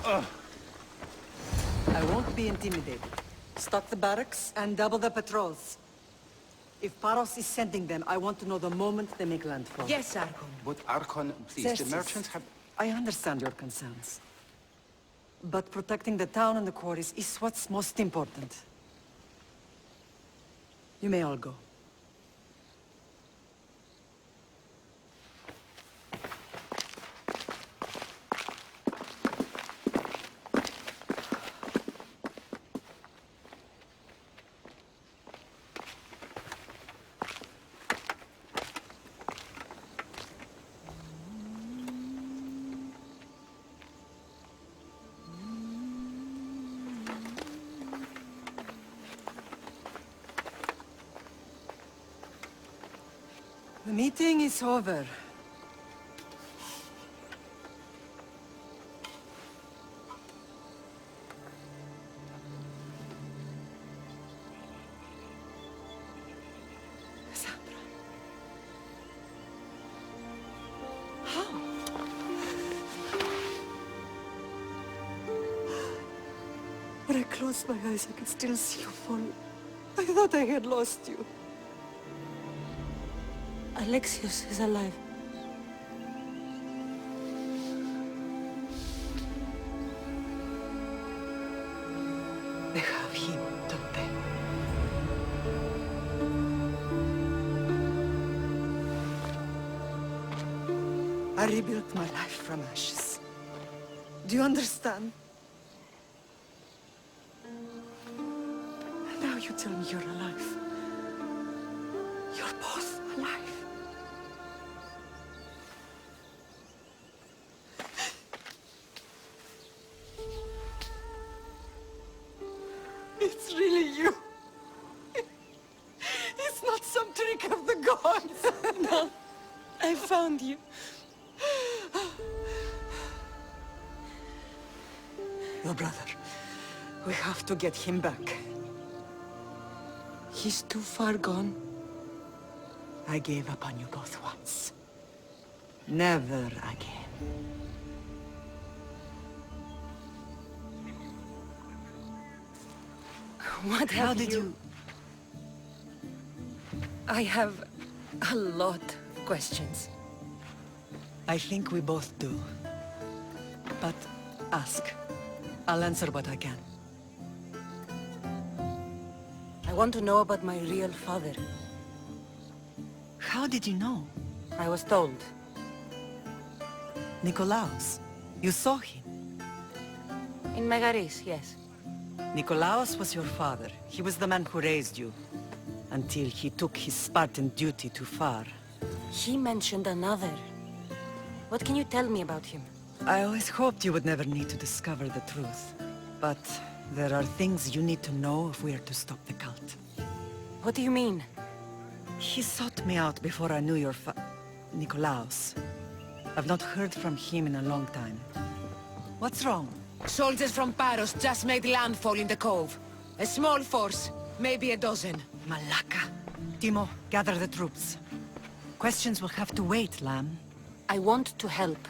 I won't be intimidated. Stock the barracks and double the patrols. If Paros is sending them, I want to know the moment they make landfall. Yes, Archon. But Archon, please, the merchants have... I understand your concerns. But protecting the town and the quarries is what's most important. You may all go. The meeting is over. Sandra. How? When I closed my eyes, I could still see you fall. I thought I had lost you. Alexios is alive. They have him, don't they? I rebuilt my life from ashes. Do you understand? And now you tell me you're alive. You're both alive. It's really you. It's not some trick of the gods. No, I found you. Your brother. We have to get him back. He's too far gone. I gave up on you both once. Never again. What How have did you... I have a lot of questions. I think we both do. But ask. I'll answer what I can. I want to know about my real father. How did you know? I was told. Nikolaos. You saw him. In Megaris, yes. Nikolaos was your father. He was the man who raised you. Until he took his Spartan duty too far. He mentioned another. What can you tell me about him? I always hoped you would never need to discover the truth. But there are things you need to know if we are to stop the cult. What do you mean? He sought me out before I knew your Nikolaos. I've not heard from him in a long time. What's wrong? Soldiers from Paros just made landfall in the cove. A small force, maybe a dozen. Malaka. Timo, gather the troops. Questions will have to wait, Lamb. I want to help.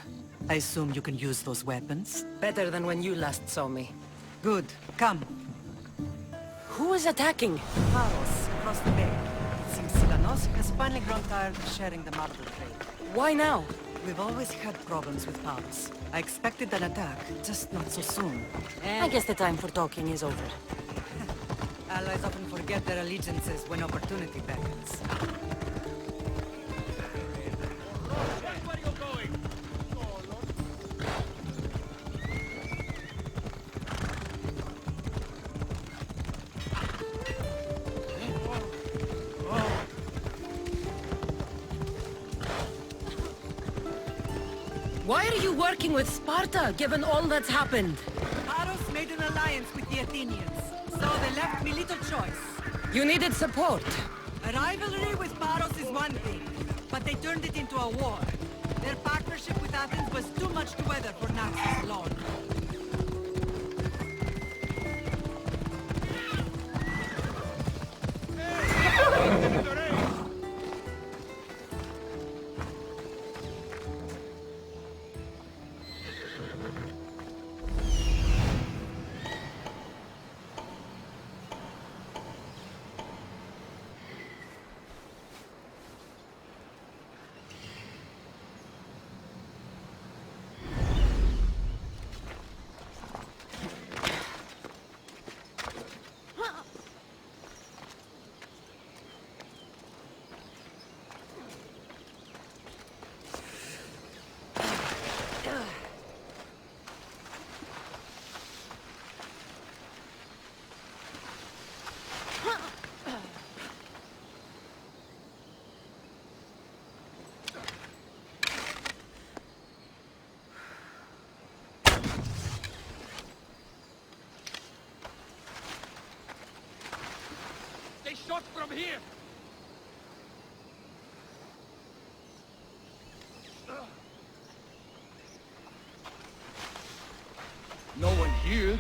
I assume you can use those weapons? Better than when you last saw me. Good. Come. Who is attacking? Paros, across the bay. It seems Silanos has finally grown tired of sharing the marble trade. Why now? We've always had problems with Paros. I expected an attack, just not so soon. I guess the time for talking is over. Allies often forget their allegiances when opportunity beckons. Why are you working with Sparta, given all that's happened? Paros made an alliance with the Athenians, so they left me little choice. You needed support. A rivalry with Paros is one thing, but they turned it into a war. Their partnership with Athens was too much to weather for Naxos alone. shot from here! No one here.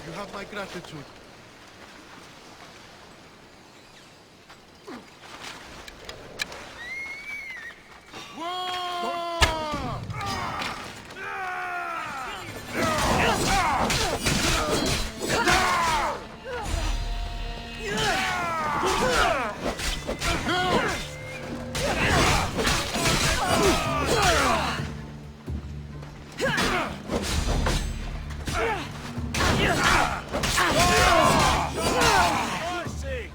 You have my gratitude. Odyssey!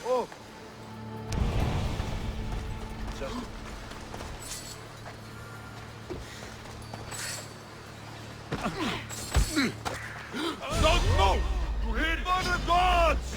Oh! Just... Don't move! You hear? For the gods!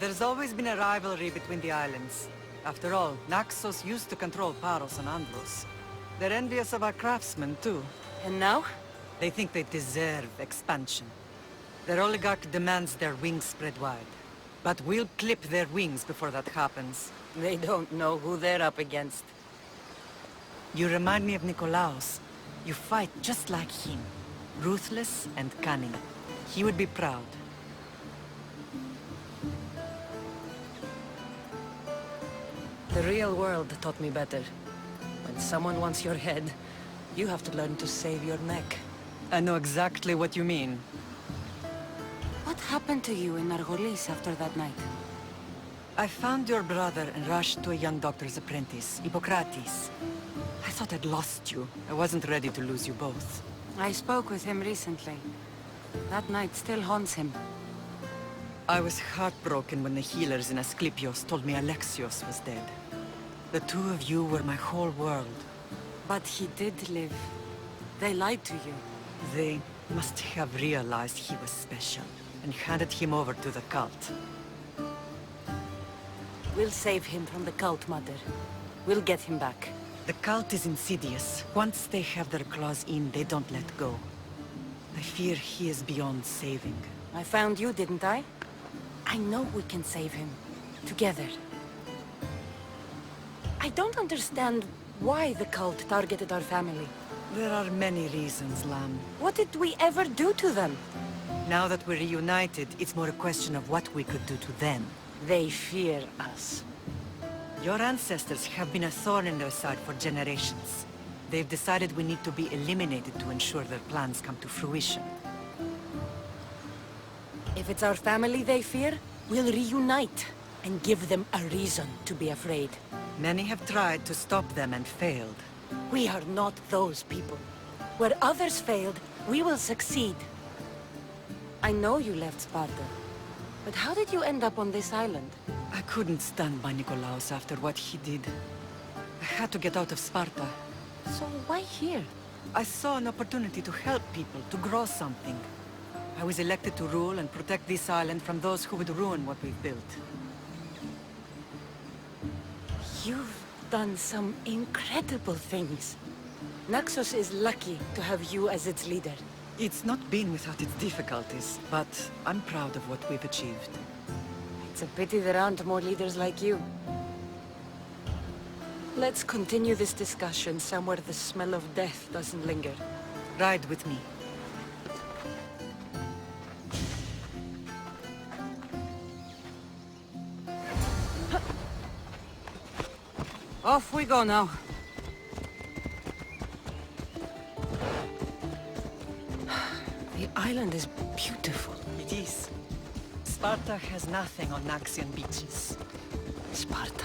There's always been a rivalry between the islands. After all, Naxos used to control Paros and Andros. They're envious of our craftsmen, too. And now? They think they deserve expansion. Their oligarch demands their wings spread wide. But we'll clip their wings before that happens. They don't know who they're up against. You remind me of Nikolaos. You fight just like him. Ruthless and cunning. He would be proud. The real world taught me better. When someone wants your head, you have to learn to save your neck. I know exactly what you mean. What happened to you in Argolis after that night? I found your brother and rushed to a young doctor's apprentice, Hippocrates. I thought I'd lost you. I wasn't ready to lose you both. I spoke with him recently. That night still haunts him. I was heartbroken when the healers in Asclepios told me Alexios was dead. The two of you were my whole world. But he did live. They lied to you. They must have realized he was special and handed him over to the cult. We'll save him from the cult, Mother. We'll get him back. The cult is insidious. Once they have their claws in, they don't let go. I fear he is beyond saving. I found you, didn't I? I know we can save him. Together. I don't understand why the cult targeted our family. There are many reasons, Lamb. What did we ever do to them? Now that we're reunited, it's more a question of what we could do to them. They fear us. Your ancestors have been a thorn in their side for generations. They've decided we need to be eliminated to ensure their plans come to fruition. If it's our family they fear, we'll reunite and give them a reason to be afraid. Many have tried to stop them and failed. We are not those people. Where others failed, we will succeed. I know you left Sparta, but how did you end up on this island? I couldn't stand by Nikolaos after what he did. I had to get out of Sparta. So why here? I saw an opportunity to help people, to grow something. I was elected to rule and protect this island from those who would ruin what we've built. You've done some incredible things. Naxos is lucky to have you as its leader. It's not been without its difficulties, but I'm proud of what we've achieved. It's a pity there aren't more leaders like you. Let's continue this discussion somewhere the smell of death doesn't linger. Ride with me. Off we go now. The island is beautiful. It is. Sparta has nothing on Naxian beaches. Sparta.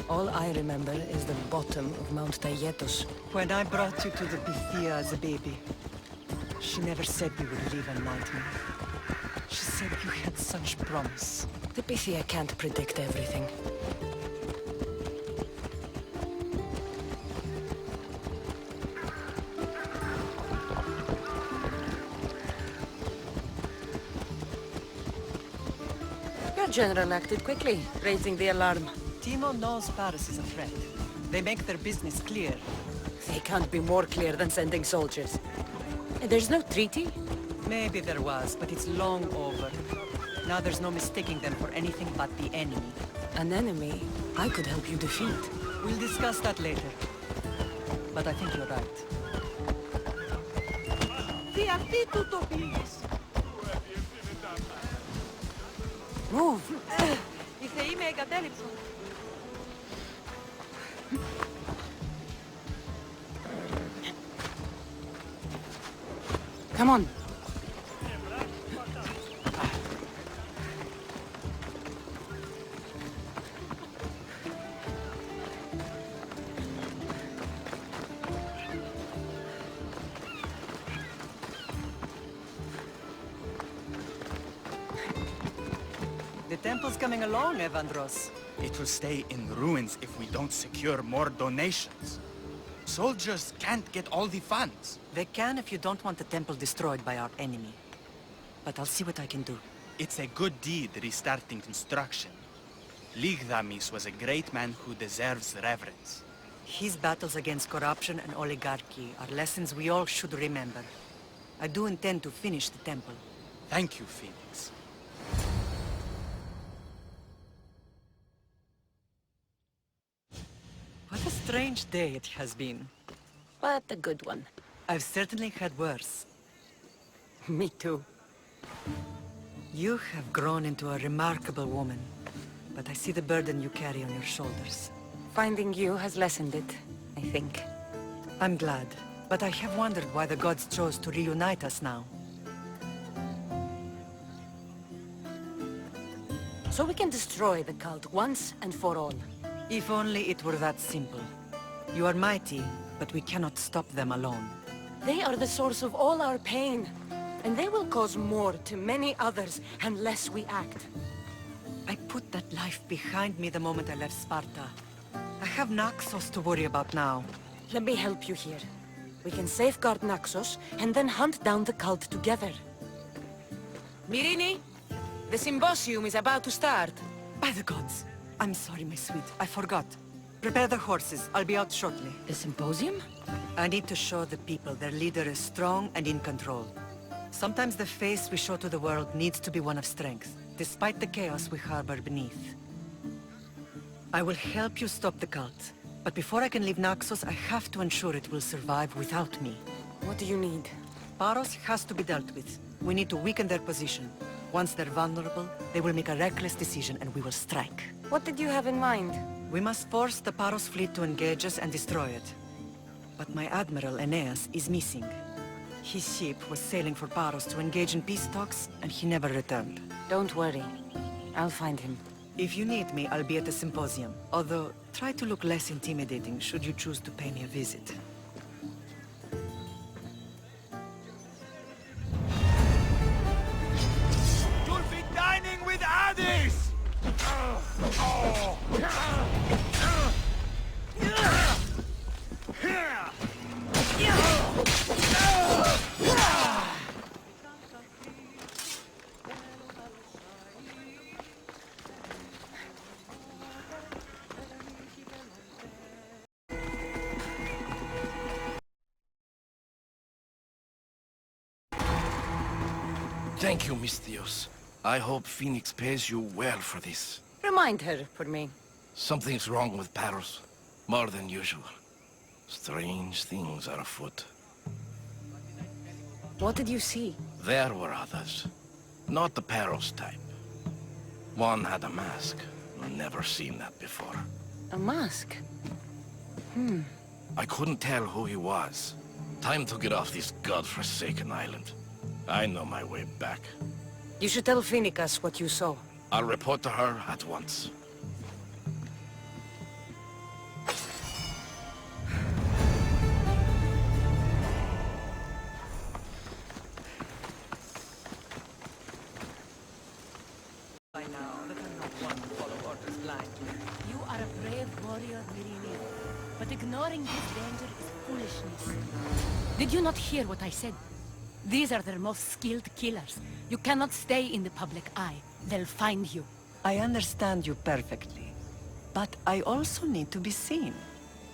All I remember is the bottom of Mount Taygetos. When I brought you to the Pythia as a baby, she never said we would live a nightmare. She said you had such promise. The Pythia can't predict everything. Your general acted quickly, raising the alarm. Timo knows Paris is a threat. They make their business clear. They can't be more clear than sending soldiers. There's no treaty? Maybe there was, but it's long over. Now there's no mistaking them for anything but the enemy. An enemy I could help you defeat. We'll discuss that later. But I think you're right. Move! Come on. The temple's coming along, Evandros. It will stay in ruins if we don't secure more donations. Soldiers can't get all the funds. They can if you don't want the temple destroyed by our enemy. But I'll see what I can do. It's a good deed restarting construction. Ligdamis was a great man who deserves reverence. His battles against corruption and oligarchy are lessons we all should remember. I do intend to finish the temple. Thank you, Phoenix. What a strange day it has been. But a good one. I've certainly had worse. Me too. You have grown into a remarkable woman, but I see the burden you carry on your shoulders. Finding you has lessened it, I think. I'm glad, but I have wondered why the gods chose to reunite us now. So we can destroy the cult once and for all. If only it were that simple. You are mighty, but we cannot stop them alone. They are the source of all our pain, and they will cause more to many others unless we act. I put that life behind me the moment I left Sparta. I have Naxos to worry about now. Let me help you here. We can safeguard Naxos, and then hunt down the cult together. Myrrine, the symposium is about to start. By the gods! I'm sorry, my sweet. I forgot. Prepare the horses. I'll be out shortly. The symposium? I need to show the people their leader is strong and in control. Sometimes the face we show to the world needs to be one of strength, despite the chaos we harbor beneath. I will help you stop the cult, but before I can leave Naxos, I have to ensure it will survive without me. What do you need? Paros has to be dealt with. We need to weaken their position. Once they're vulnerable, they will make a reckless decision and we will strike. What did you have in mind? We must force the Paros fleet to engage us and destroy it. But my admiral, Aeneas, is missing. His ship was sailing for Paros to engage in peace talks, and he never returned. Don't worry. I'll find him. If you need me, I'll be at the symposium. Although, try to look less intimidating should you choose to pay me a visit. You'll be dining with Odyssey! Thank you, Mistios. I hope Phoenix pays you well for this. Remind her for me. Something's wrong with Paros. More than usual. Strange things are afoot. What did you see? There were others. Not the Paros type. One had a mask. Never seen that before. A mask? I couldn't tell who he was. Time to get off this godforsaken island. I know my way back. You should tell Phoenix what you saw. I'll report to her at once. By now, let her not one follow orders blindly. You are a brave warrior, Miriam. But ignoring this danger is foolishness. Did you not hear what I said? These are their most skilled killers. You cannot stay in the public eye. They'll find you. I understand you perfectly. But I also need to be seen.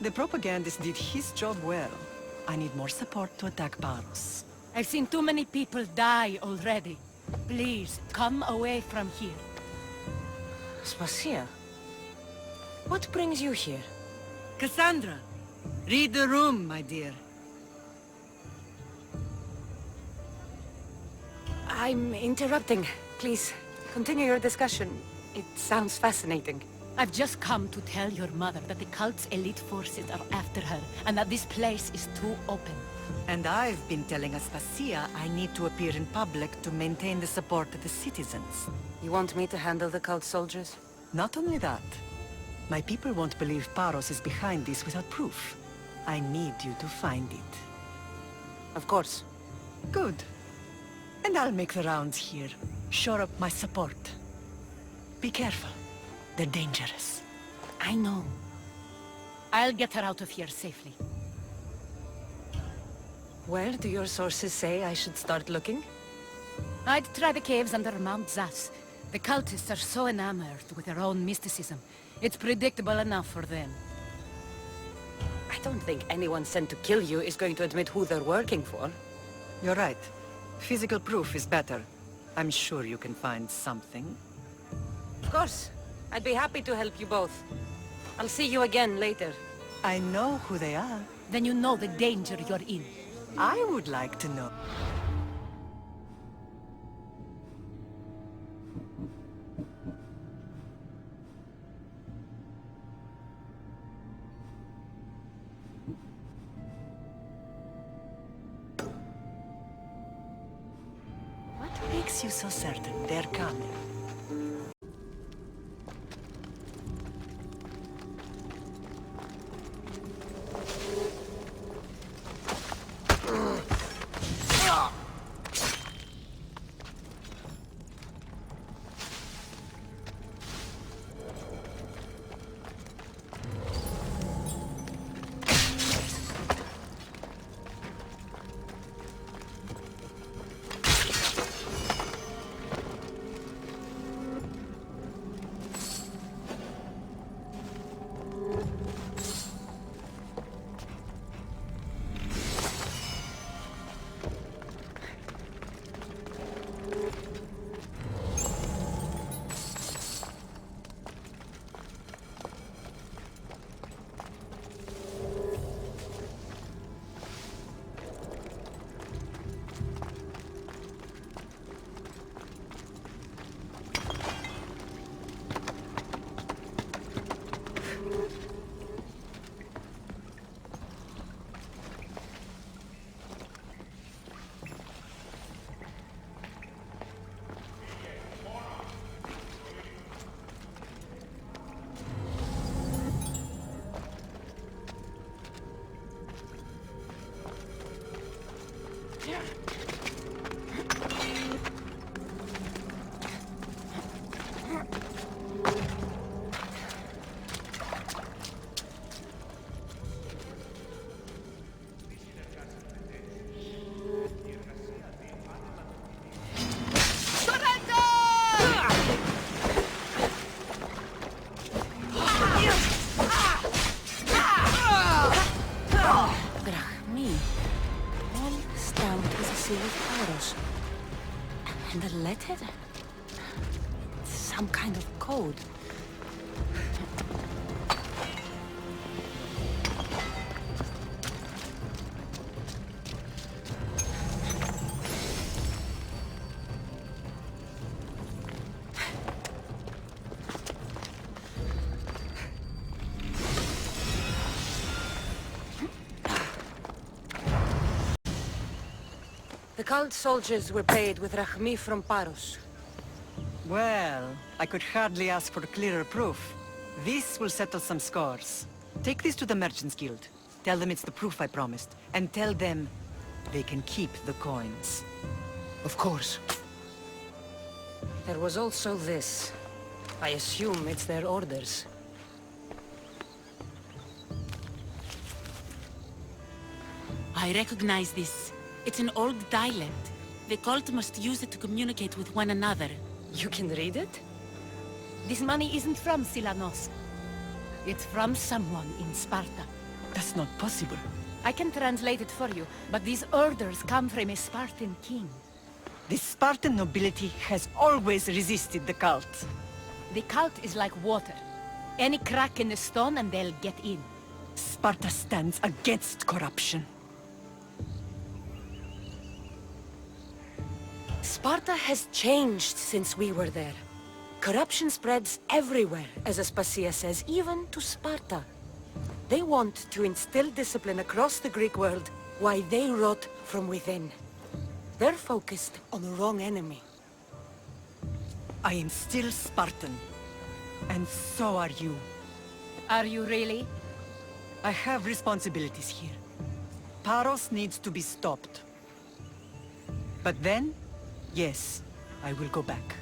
The propagandist did his job well. I need more support to attack Paros. I've seen too many people die already. Please, come away from here. Spacia. What brings you here? Cassandra! Read the room, my dear. I'm interrupting. Please, continue your discussion. It sounds fascinating. I've just come to tell your mother that the cult's elite forces are after her, and that this place is too open. And I've been telling Aspasia I need to appear in public to maintain the support of the citizens. You want me to handle the cult soldiers? Not only that, my people won't believe Paros is behind this without proof. I need you to find it. Of course. Good. And I'll make the rounds here. Shore up my support. Be careful. They're dangerous. I know. I'll get her out of here safely. Where do your sources say I should start looking? I'd try the caves under Mount Zas. The cultists are so enamored with their own mysticism. It's predictable enough for them. I don't think anyone sent to kill you is going to admit who they're working for. You're right. Physical proof is better. I'm sure you can find something. Of course. I'd be happy to help you both. I'll see you again later. I know who they are. Then you know the danger you're in. I would like to know. What makes you so certain they're coming? And a letter? Some kind of code. The cult soldiers were paid with Rahmi from Paros. Well, I could hardly ask for clearer proof. This will settle some scores. Take this to the Merchants Guild. Tell them it's the proof I promised. And tell them they can keep the coins. Of course. There was also this. I assume it's their orders. I recognize this. It's an old dialect. The cult must use it to communicate with one another. You can read it? This money isn't from Silanos. It's from someone in Sparta. That's not possible. I can translate it for you, but these orders come from a Spartan king. The Spartan nobility has always resisted the cult. The cult is like water. Any crack in the stone and they'll get in. Sparta stands against corruption. Sparta has changed since we were there. Corruption spreads everywhere, as Aspasia says, even to Sparta. They want to instill discipline across the Greek world, while they rot from within. They're focused on the wrong enemy. I am still Spartan. And so are you. Are you really? I have responsibilities here. Paros needs to be stopped. But then, yes, I will go back.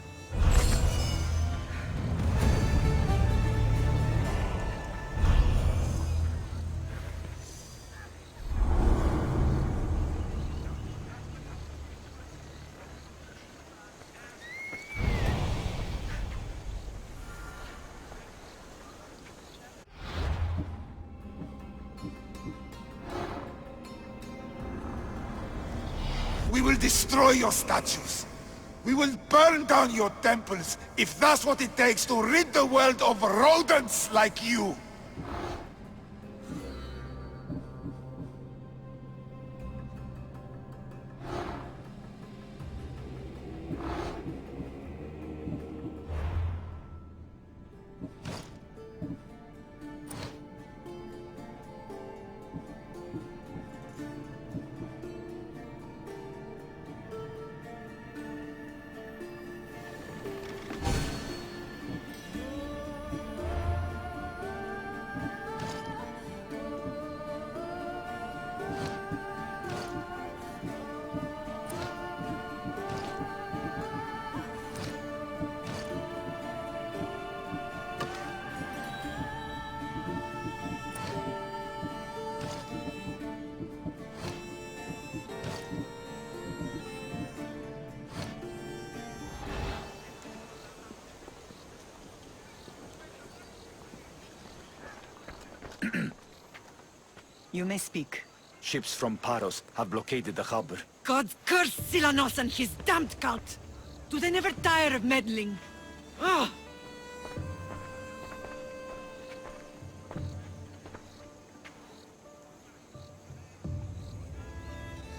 We will destroy your statues. We will burn down your temples if that's what it takes to rid the world of rodents like you. You may speak. Ships from Paros have blockaded the harbor. God curse Silanos and his damned cult! Do they never tire of meddling? Ugh!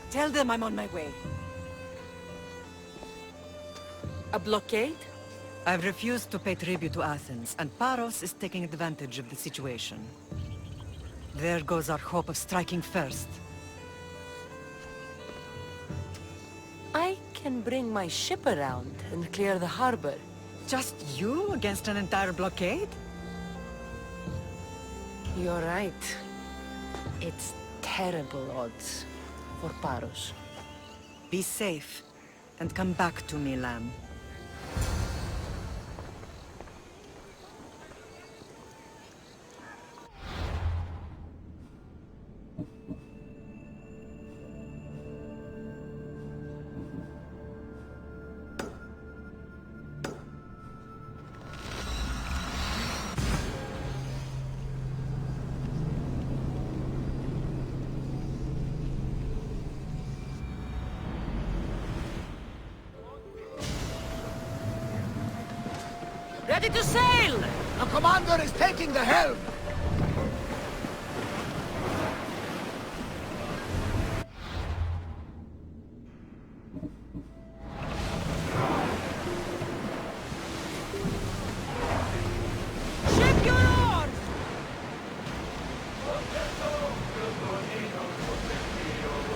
Tell them I'm on my way. A blockade? I've refused to pay tribute to Athens, and Paros is taking advantage of the situation. There goes our hope of striking first. I can bring my ship around and clear the harbor. Just you against an entire blockade? You're right. It's terrible odds for Paros. Be safe, and come back to me, lamb. Ready to sail! The commander is taking the helm! Ship your oars!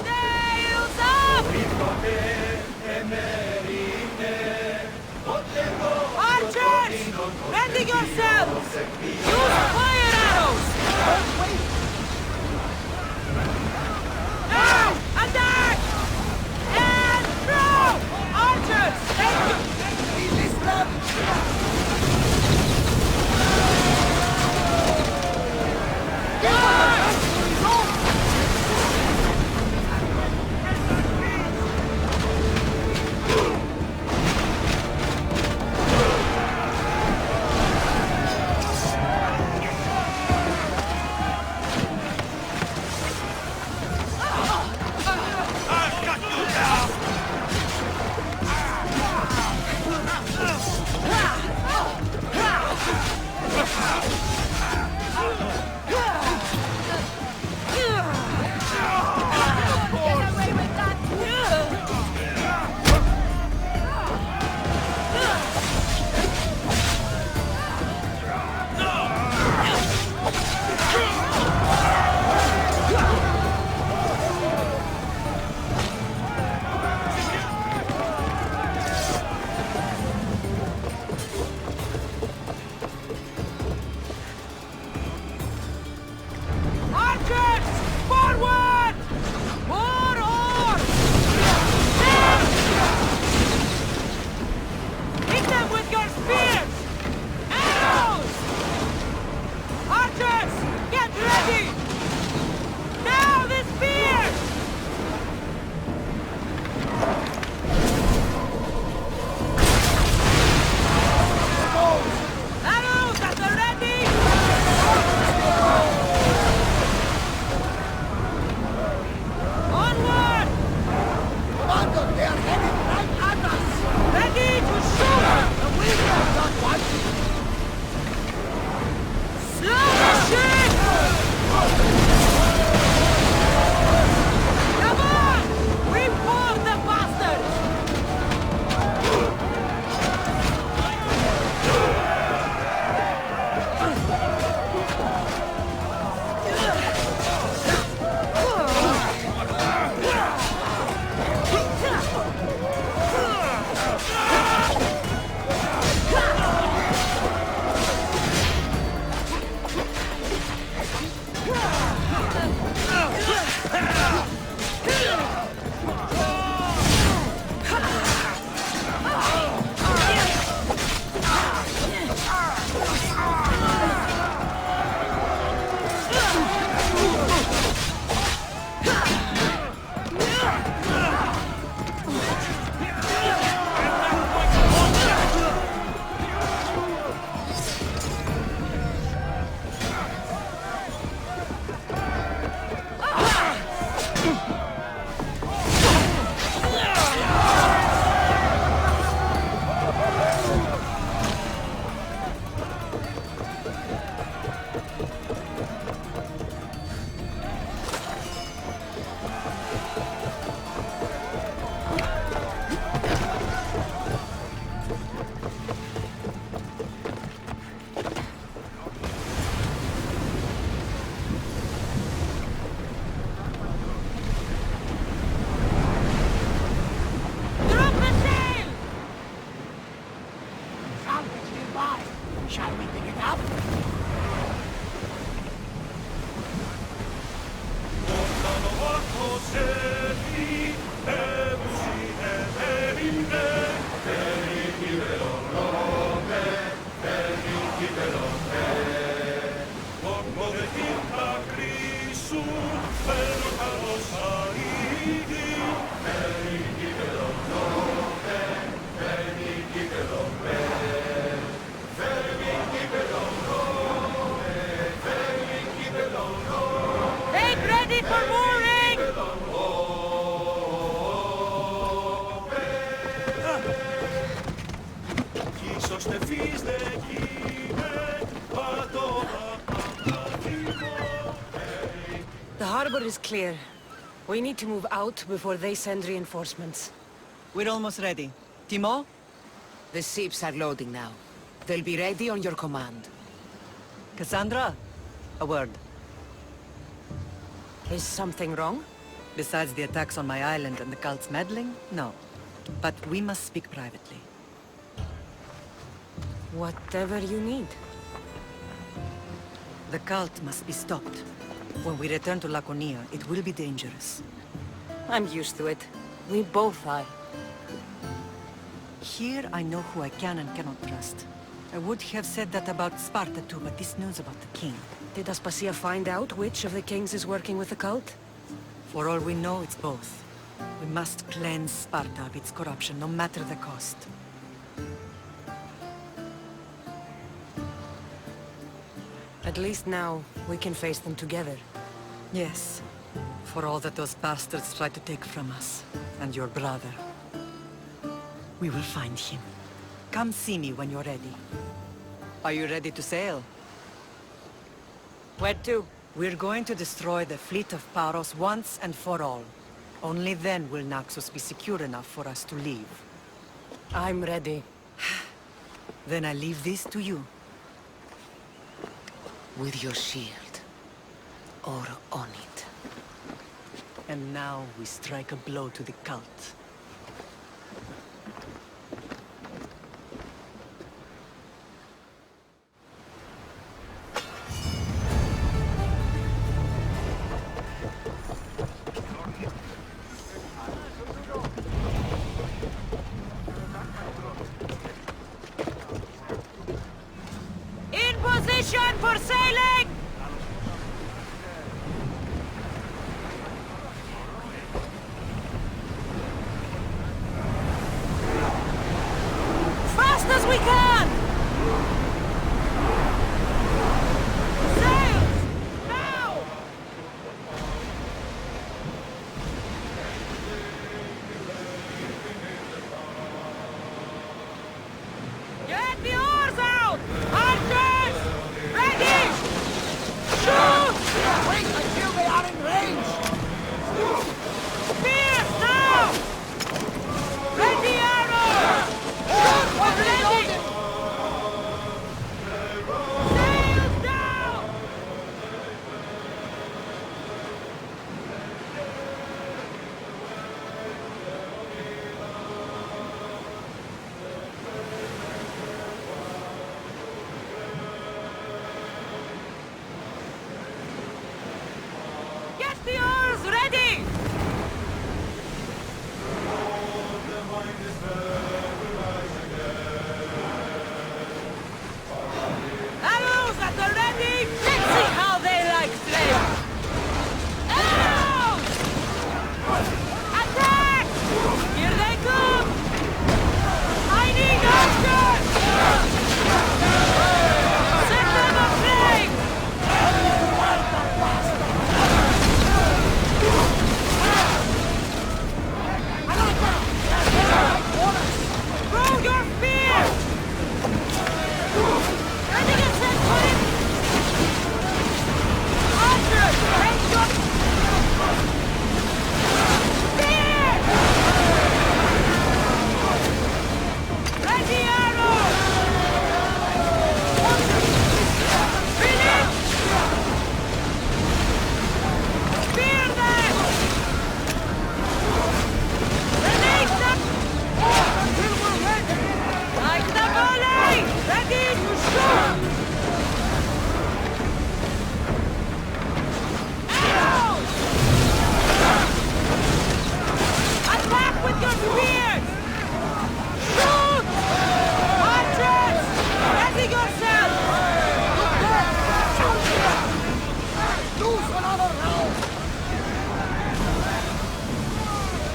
Sails up! Archers! Ready yourselves! Use fire arrows! Now! Attack! And throw! Archers! Archers! Forward! More oars! Hit them with your spears! Arrows! Archers! Get ready! Now the spears! Arrows at the ready! Onward! Commander, they are heading right at us! Ready to shoot! The wind are not watching! Slow the ship! Come on! We board the bastards! Drop the sail! Salvage nearby! Shall we pick it up? Fermi The harbor is clear. We need to move out before they send reinforcements. We're almost ready. Timo? The ships are loading now. They'll be ready on your command. Cassandra? A word. Is something wrong? Besides the attacks on my island and the cult's meddling? No. But we must speak privately. Whatever you need. The cult must be stopped. When we return to Laconia, it will be dangerous. I'm used to it. We both are. Here I know who I can and cannot trust. I would have said that about Sparta too, but this news about the king. Did Aspasia find out which of the kings is working with the cult? For all we know, it's both. We must cleanse Sparta of its corruption, no matter the cost. At least now, we can face them together. Yes. For all that those bastards tried to take from us, and your brother. We will find him. Come see me when you're ready. Are you ready to sail? Where to? We're going to destroy the fleet of Paros once and for all. Only then will Naxos be secure enough for us to leave. I'm ready. Then I leave this to you. With your shield. Or on it. And now we strike a blow to the cult. In position for sailing! Fast as we can! Sails! Now! Get the oars out! Archers! Ready! Shoot! Wait until they are in range! Spears now! Ready arrows! Shoot when ready! Sails down! Get the oars ready! Arrows at the ready! Let's see how they like flames! Arrows! Attack! Here they come! I need archers! Set them aflame! Throw your spears! Ready to set fire! Archers, take your spears! Ready arrows! Finish! Spear them! Release them! Until we're ready! Like the volley! Ready to shoot! Arrows! Attack with your spears! Shoot! Archers! Ready yourself! Lose another round!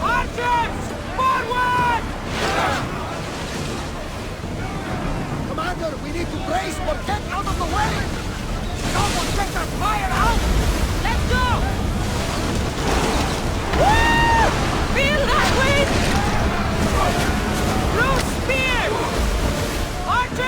Archers! Forward! Commander, we need to brace or get out of the way! Someone get their fire out! Let's go! Woo! Feel that wind! Through spears! Archers!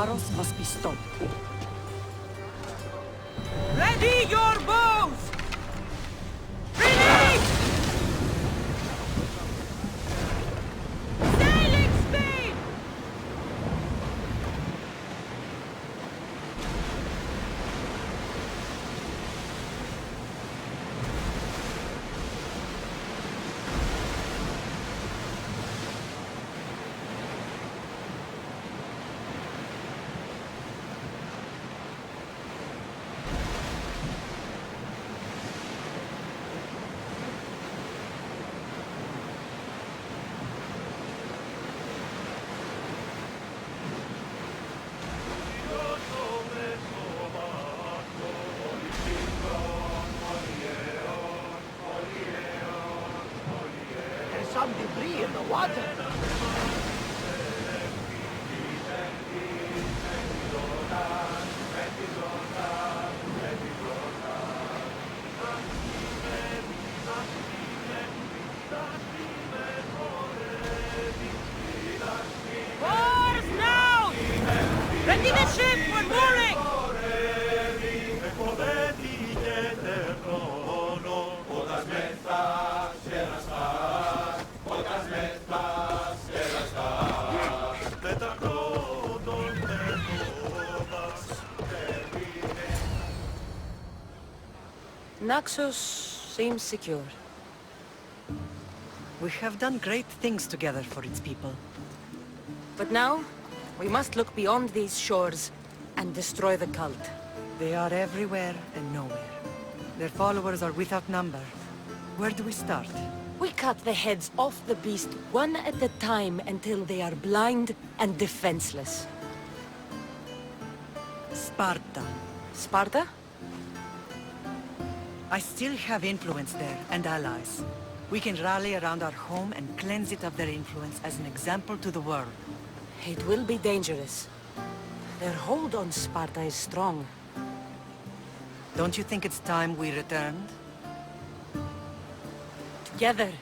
Paros must be stopped. Ready your bows! Release! Sailing speed! There's some debris in the water. Oars now! Ready the ship, we're mooring! Naxos seems secure. We have done great things together for its people. But now, we must look beyond these shores and destroy the cult. They are everywhere and nowhere. Their followers are without number. Where do we start? We cut the heads off the beast one at a time until they are blind and defenseless. Sparta. Sparta? I still have influence there, and allies. We can rally around our home and cleanse it of their influence as an example to the world. It will be dangerous. Their hold on Sparta is strong. Don't you think it's time we returned? Together.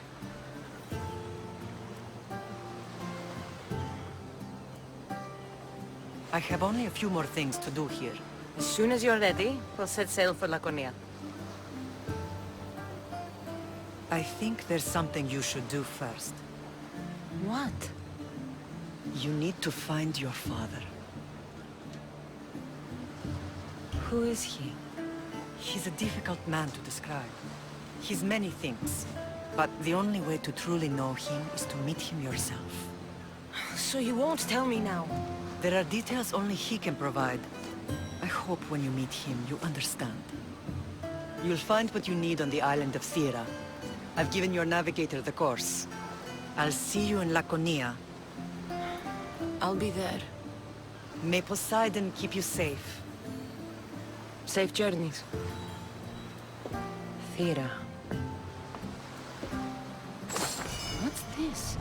I have only a few more things to do here. As soon as you're ready, we'll set sail for Laconia. I think there's something you should do first. What? You need to find your father. Who is he? He's a difficult man to describe. He's many things, but the only way to truly know him is to meet him yourself. So you won't tell me now? There are details only he can provide. I hope when you meet him, you understand. You'll find what you need on the island of Thera. I've given your navigator the course. I'll see you in Laconia. I'll be there. May Poseidon keep you safe. Safe journeys. Thera. What's this?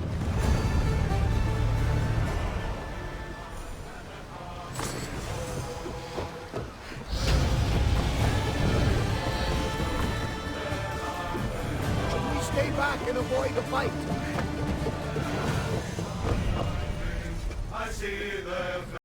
Should we stay back and avoid a fight? I see the